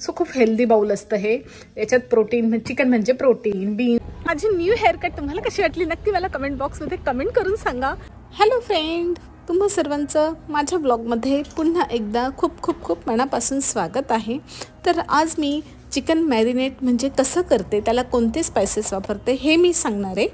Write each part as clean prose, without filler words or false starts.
So खूप healthy bowl असतं हे। याच्यात प्रोटीन, चिकन म्हणजे प्रोटीन, बीन। माझी न्यू हेअर कट तुम्हाला कशी वाटली नक्की मला कमेंट बॉक्समध्ये कमेंट करून सांगा। हॅलो फ्रेंड, तुम्हा सर्वांचं माझ्या ब्लॉगमध्ये पुन्हा एकदा खूप खूप खूप मनापासून स्वागत आहे। तर आज मी चिकन मॅरिनेट म्हणजे कसं करते, त्याला कोणते स्पाइसेस वापरते हे मी सांगणार आहे।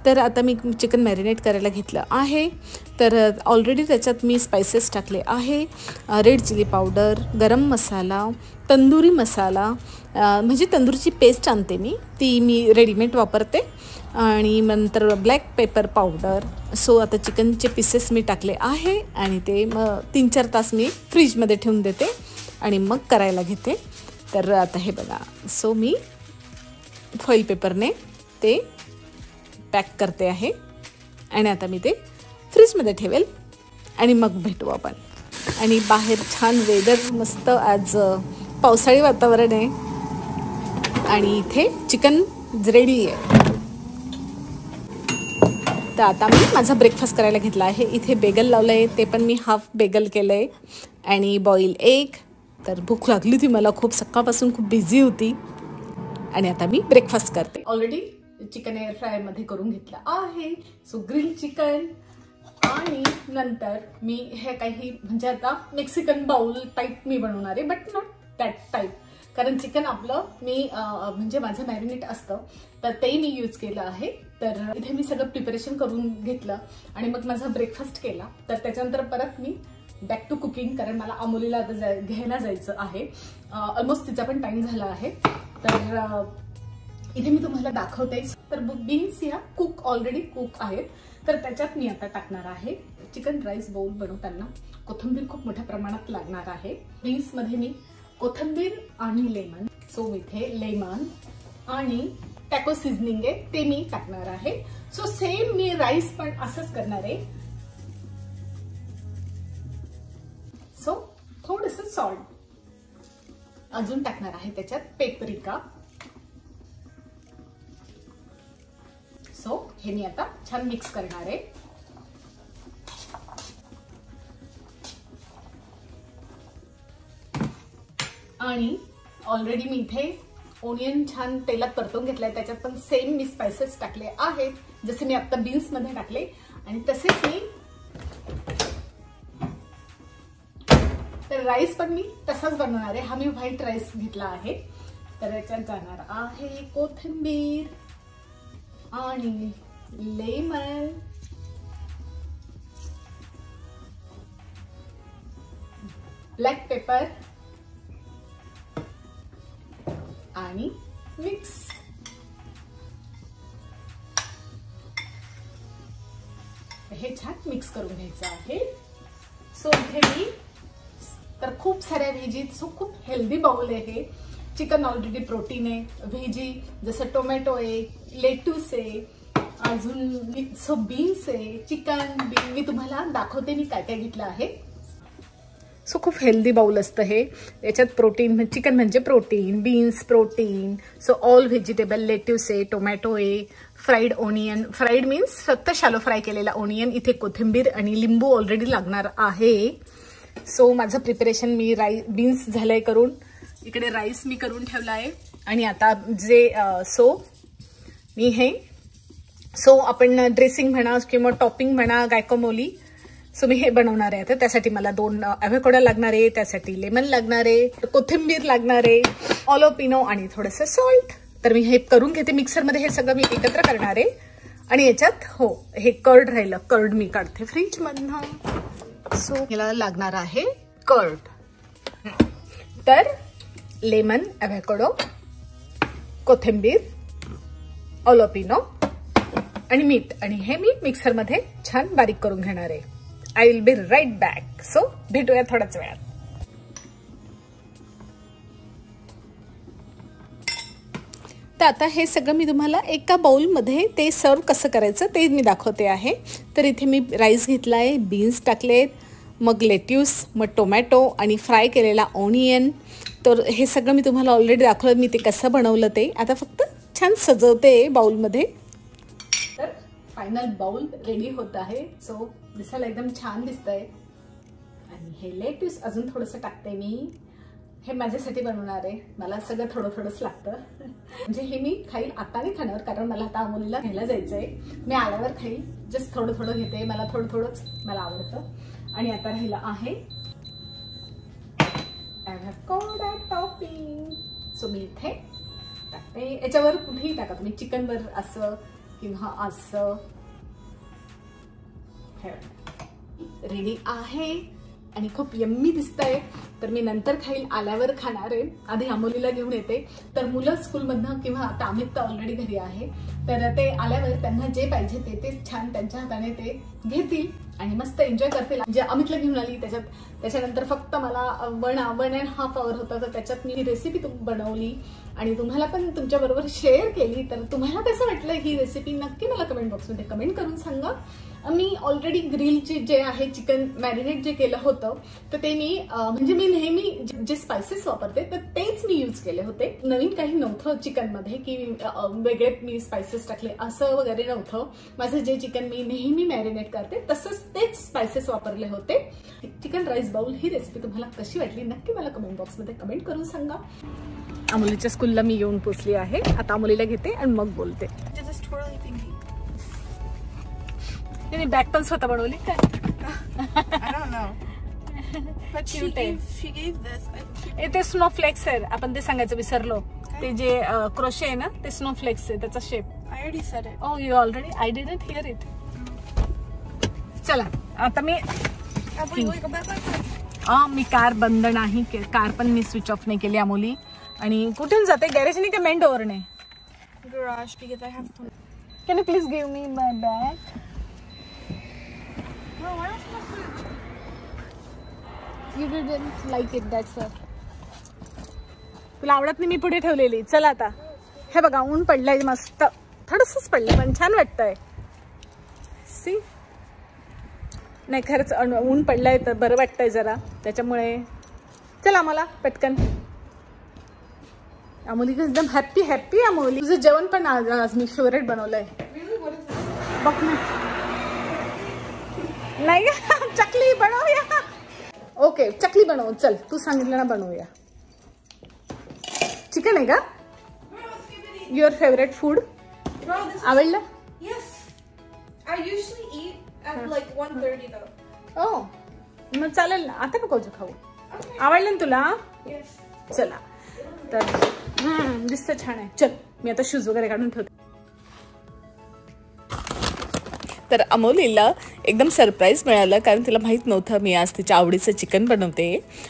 तर आता मी चिकन मॅरिनेट करायला घेतलं आहे। तर ऑलरेडी त्याच्यात मी स्पाइसेस टाकले आहे, रेड चिली पावडर, गरम मसाला, तंदुरी मसाला, म्हणजे तंदूरची पेस्ट आणते मी, ती मी रेडीमेड वापरते, आणि नंतर ब्लॅक पेपर पावडर। सो आता चिकनचे पीसेस मी टाकले आहे आणि ते मग 3-4 तास मी फ्रीजमध्ये ठेवून देते आणि मग करायला घेते। तर आता हे बघा, सो मी फॉईल पेपरने ते पॅक करते आहे आणि आता मी ते फ्रीजमध्ये ठेवेल आणि मग भेटू आपण। आणि बाहेर छान वेदर, मस्त आज पावसाळी वातावरण आहे आणि इथे चिकन रेडी आहे। तर आता मी माझा ब्रेकफास्ट करायला घेतला आहे। इथे बेगल लावलं आहे, ते पण मी हाफ बेगल केलं आहे, आणि बॉईल एग। तर भूक लागली होती मला खूप, सकाळपासून खूप बिझी होती, आणि आता मी ब्रेकफास्ट करते। ऑलरेडी चिकन एअर फ्रायरमध्ये करून घेतलं आहे। सो ग्रिल चिकन, आणि नंतर मी हे काही म्हणजे आता मेक्सिकन बाउल टाईप मी बनवणार आहे, बट नॉट दॅट टाईप, कारण चिकन आपलं मी म्हणजे माझं मॅरिनेट असतं तर ते मी यूज केलं आहे। तर इथे मी सगळं प्रिपरेशन करून घेतलं आणि मग माझा ब्रेकफास्ट केला। तर त्याच्यानंतर परत मी बॅक टू कुकिंग, कारण मला अमोलीला आता घ्यायला जायचं आहे, ऑलमोस्ट तिचा पण टाइम झाला आहे। तर इथे मी तुम्हाला दाखवते। तर बीन्स या ऑलरेडी कुक आहेत, तर त्याच्यात मी आता टाकणार आहे। चिकन राईस बाउल बनवताना कोथिंबीर खूप मोठ्या प्रमाणात लागणार आहे। बीन्स मध्ये मी कोथिंबीर आणि लेमन, सो इथे लेमन आणि टॅको सीझनिंग आहे ते मी टाकणार आहे। सो सेम मी राईस पण असंच करणार आहे। सो थोडंसं सॉल्ट अजून टाकणार आहे त्याच्यात, पेपरिका। सो हे मी आता छान मिक्स करणार आहे। आणि ऑलरेडी मी इथे ओनियन छान तेलात परतून घेतलाय, त्याच्यात पण सेम मी स्पाइसेस टाकले आहेत, जसे मी आता बीन्स मध्ये टाकले, आणि तसेच मी तर राईस पण मी तसाच बनवणार आहे। हा मी व्हाईट राईस घेतला आहे। तर याच्यात जाणार आहे कोथिंबीर आणि लेमन, ब्लॅक पेपर आणि मिक्स। हे छान मिक्स करून घ्यायचं आहे। सो इथे मी तर खूप साऱ्या व्हेजी, सो खूप हेल्दी बाउल आहे हे। चिकन ऑलरेडी प्रोटीन आहे, व्हेजी जसं टोमॅटो आहे, लेट्यूस आहे, अजून सो बीन्स आहे, चिकन मी तुम्हाला दाखवते मी काय काय घेतलं आहे। सो खूप हेल्दी बाउल असतं हे। याच्यात प्रोटीन, चिकन म्हणजे protein, beans protein, so all vegetable, lettuce आहे, टोमॅटो आहे, फ्राईड ओनियन, फ्राईड मीन्स फक्त शॅलो फ्राय केलेला ओनियन, इथे कोथिंबीर आणि लिंबू ऑलरेडी लागणार आहे। सो माझं प्रिपरेशन मी बीन्स झालंय करून, इकडे राईस मी करून ठेवला आहे, आणि आता जे मी हे आपण ड्रेसिंग म्हणा किंवा टॉपिंग म्हणा गायकोमोली, सो मी हे बनवणार आहे। तर त्यासाठी मला 2 ॲव्होकाडो लागणार आहे, त्यासाठी लेमन लागणार आहे, कोथिंबीर लागणार आहे, ऑलिव्ह आणि थोडंसं सॉल्ट। तर मी हे करून घेते मिक्सरमध्ये, हे सगळं मी एकत्र करणार आहे। आणि याच्यात हे कर्ड राहिलं, कर्ड मी काढते फ्रीजमधनं। सो याला लागणार आहे कर्ड। तर लेमन, ॲव्होकाडो, कोथिंबीर, ऑलिव्ह आणि मीठ, आणि हे मी मिक्सरमध्ये छान बारीक करून घेणार आहे। I will be right back. So भेटूया थोड्याच वेळात। तर आता हे सगळं मी तुम्हाला एका बाउलमध्ये ते सर्व कसं करायचं ते मी दाखवते आहे। तर इथे मी राईस घेतला आहे, बीन्स टाकलेत, मग लेट्यूस, मग टोमॅटो आणि फ्राय केलेला ओनियन। तर हे सगळं मी तुम्हाला ऑलरेडी दाखवलं मी ते कसं बनवलं ते। आता फक्त छान सजवते बाउलमध्ये। तर फायनल बाउल रेडी होत आहे। सो दिसायला एकदम छान दिसतंय, आणि हे लेट्यूस अजून थोडंसं टाकते मी, हे माझ्यासाठी बनवणार आहे. मला सगळं थोडं थोडंच लागतं. म्हणजे हे मी खाईल, आता नाही खाणार कारण मला आता अमोलीला घ्यायला जायचंय. मी आल्यावर खाईल. जस्ट थोडं थोडं घेते. मला थोडं थोडंच मला आवडतं. आणि आता राहिलं आहे ॲव्होकाडो टॉपिंग. सो मी इथे टाकते. याच्यावर कुठेही टाका तुम्ही, चिकनवर असं किंवा असं. रेडी आहे आणि खूप यम्मी दिसतंय. तर मी नंतर खाईल, आल्यावर खाणार आहे. आधी अमोलीला घेऊन येते. तर मुलं स्कूलमधनं किंवा आता अमित तर ऑलरेडी घरी आहे, तर ते आल्यावर त्यांना जे पाहिजे ते छान त्यांच्या हाताने ते घेतील आणि मस्त एन्जॉय करतील. म्हणजे अमितला घेऊन आली त्याच्यानंतर फक्त मला 1.5 hour होता, तर त्याच्यात मी रेसिपी बनवली आणि तुम्हाला पण तुमच्या बरोबर शेअर केली. तर तुम्हाला कसं वाटलं ही रेसिपी नक्की मला कमेंट बॉक्समध्ये कमेंट करून सांगा. मी ऑलरेडी ग्रिलचे जे आहे चिकन मॅरिनेट जे केलं होतं तर ते मी म्हणजे मी नेहमी जे स्पायसेस वापरते तर तेच मी यूज केले होते. नवीन काही नव्हतं चिकनमध्ये की वेगळे मी स्पायसेस टाकले असं वगैरे नव्हतं. माझं जे चिकन मी नेहमी मॅरिनेट करते तसंच तेच स्पायसेस वापरले होते. चिकन राईस बाउल ही रेसिपी तुम्हाला कशी वाटली नक्की मला कमेंट बॉक्समध्ये कमेंट करून सांगा. अमोलीच्या स्कूलला मी येऊन पोचली आहे. आता अमोलीला घेते आणि मग बोलते. तिने बॅग पण स्वतः बनवली का? I don't know. But she gave this. ते स्नोफ्लेक्स आहे. आपण ते सांगायचं विसरलो. ते जे क्रोशे आहे ना ते स्नोफ्लेक्स आहे त्याचा shape. I already said it. Oh, you already? I didn't hear it. चला आता मी मी कार बंद नाही, कार पण मी स्विच ऑफ नाही केली अमोली. आणि कुठून जाते, गॅरेजने का main डोअरने? Garage, because I have to. Can you please give me my bag? No, why else my food? You didn't like it, that's why. तुला आवडत नाही मी पुढे ठेवलेली. चला आता हे बघा ऊन पडलंय मस्त, थोडंसंच पडलंय पण छान वाटतंय. सी नाही खरंच ऊन पडलंय तर बरं वाटतंय जरा, त्याच्यामुळे चला मला पटकन. अमोली एकदम हॅप्पी हॅप्पी. अमोली तुझं जेवण पण आज मी फेवरेट बनवलंय. बघ ना. नाही चकली बनवूया. ओके चकली बनवू. चल तू सांगितलं ना बनवूया. चिकन आहे का युअर फेवरेट फूड? आवडलं? Yes. I usually eat at like 1:30 though. ओ मग चालेल ना, आता नको खाऊ. आवडलं ना तुला? Yes. चला तर दिसतं छान आहे. चल मी आता शूज वगैरे काढून ठेवते. तर अमोलीला एकदम सरप्राईज मिळालं कारण तिला माहीत नव्हतं मी आज तिच्या आवडीचं चिकन बनवते.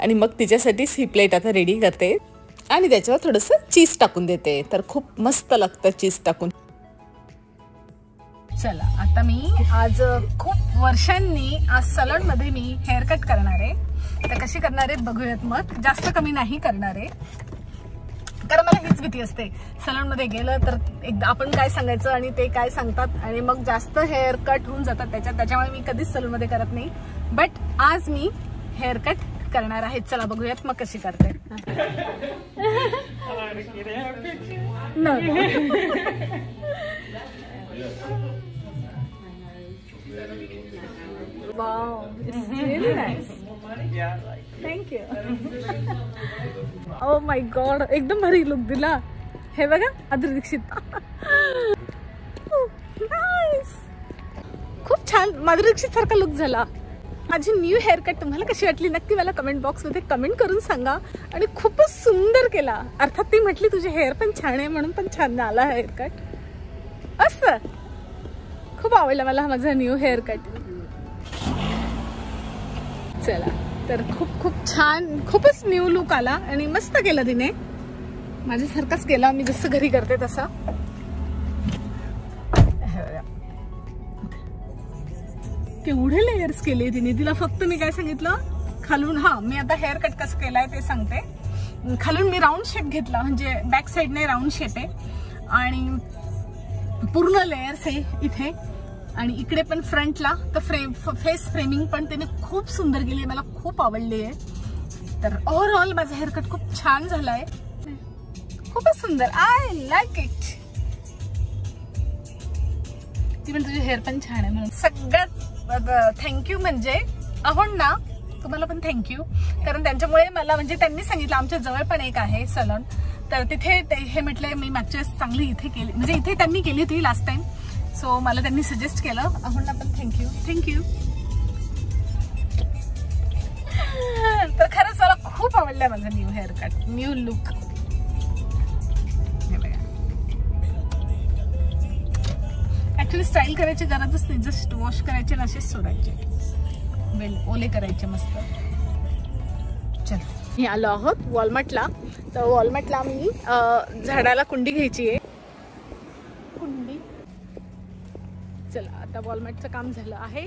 आणि मग तिच्यासाठीच ही प्लेट आता रेडी करते आणि त्याच्यावर थोडंसं चीज टाकून देते. तर खूप मस्त लागतं चीज टाकून. चला आता मी आज खूप वर्षांनी आज सलूनमध्ये मी हेअर कट करणार आहे. तर कशी करणार आहे बघूयात. मग जास्त कमी नाही करणार आहे कारण मला हीच भीती असते सलूनमध्ये गेलं तर एकदा आपण काय सांगायचं आणि ते काय सांगतात आणि मग जास्त हेअर कट होऊन जातात त्याच्यामुळे मी कधीच सलूनमध्ये करत नाही. बट आज मी हेअर कट करणार आहे. चला बघूयात मग कशी करते. Wow, it's really nice. Thank you. Oh my God, एकदम भारी लुक दिला. हे बघा आदित्य दीक्षित. Nice. खूप छान माधुरी दीक्षित सारखा लुक झाला. माझी न्यू हेअर कट तुम्हाला कशी वाटली नक्की मला कमेंट बॉक्समध्ये कमेंट करून सांगा. आणि खूपच सुंदर केला. अर्थात ती म्हटली तुझे हेअर पण छान आहे म्हणून पण छान आला हेअर कट. असं खूप आवडला मला माझा न्यू हेअर कट. चला तर खूप खूप छान खूपच न्यू लुक आला आणि मस्त केलं तिने. माझ्यासारखाच केला मी जसं घरी करते तसा. केवढे लेयर्स केले तिने. तिला फक्त मी काय सांगितलं खालून मी आता हेअर कट कसं केलाय ते सांगते. खालून मी राऊंड शेप घेतला म्हणजे बॅक साईडने राऊंड शेप आहे आणि पूर्ण लेयर्स आहे इथे आणि इकडे पण फ्रंटला तर फेस फ्रेमिंग पण त्याने खूप सुंदर केली. मला खूप आवडली आहे. तर ओव्हरऑल माझा हेअरकट खूप छान झालाय. खूपच सुंदर. I like it. ती पण तुझे हेअर पण छान आहे म्हणून. सगळ्यात थँक्यू म्हणजे अहो ना तुम्हाला पण थँक्यू, कारण त्यांच्यामुळे मला म्हणजे त्यांनी सांगितलं आमच्या जवळ पण एक आहे सलॉन, तर तिथे हे म्हटले मी मागच्या वेळेस चांगली इथे केली, म्हणजे इथे त्यांनी केली होती लास्ट टाइम, सो मला त्यांनी सजेस्ट केलं. अहुंना पण थँक्यू. तर खरंच मला खूप आवडलं माझं new hair cut, new look. Actually style करायची गरजच नाही, जस्ट वॉश करायचे आणि असेच सोडायचे, वेल ओले करायचे मस्त. चल मी आलो आहोत वॉलमार्टला. तर वॉलमार्टला मी झाडाला कुंडी घ्यायची आहे. कुंडी, चला आता वॉलमार्टचं काम झालं आहे,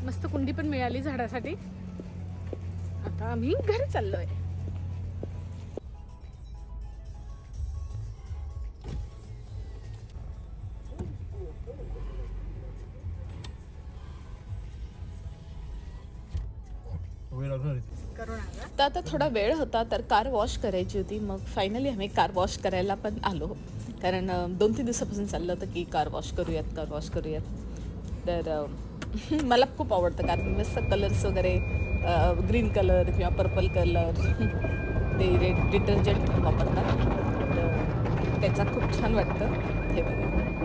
मस्त कुंडी पण मिळाली झाडासाठी. आता आम्ही घरी चाललोय. तर आता थोडा वेळ होता तर कार वॉश करायची होती. मग फायनली आम्ही कार वॉश करायला पण आलो, कारण 2-3 दिवसापासून चाललं होतं की कार वॉश करूयात. तर मला खूप आवडतं कारण मस्त कलर्स वगैरे, ग्रीन कलर किंवा पर्पल कलर, ते रेड डिटर्जंट वापरतात, तर त्याचा खूप छान वाटतं. हे बघा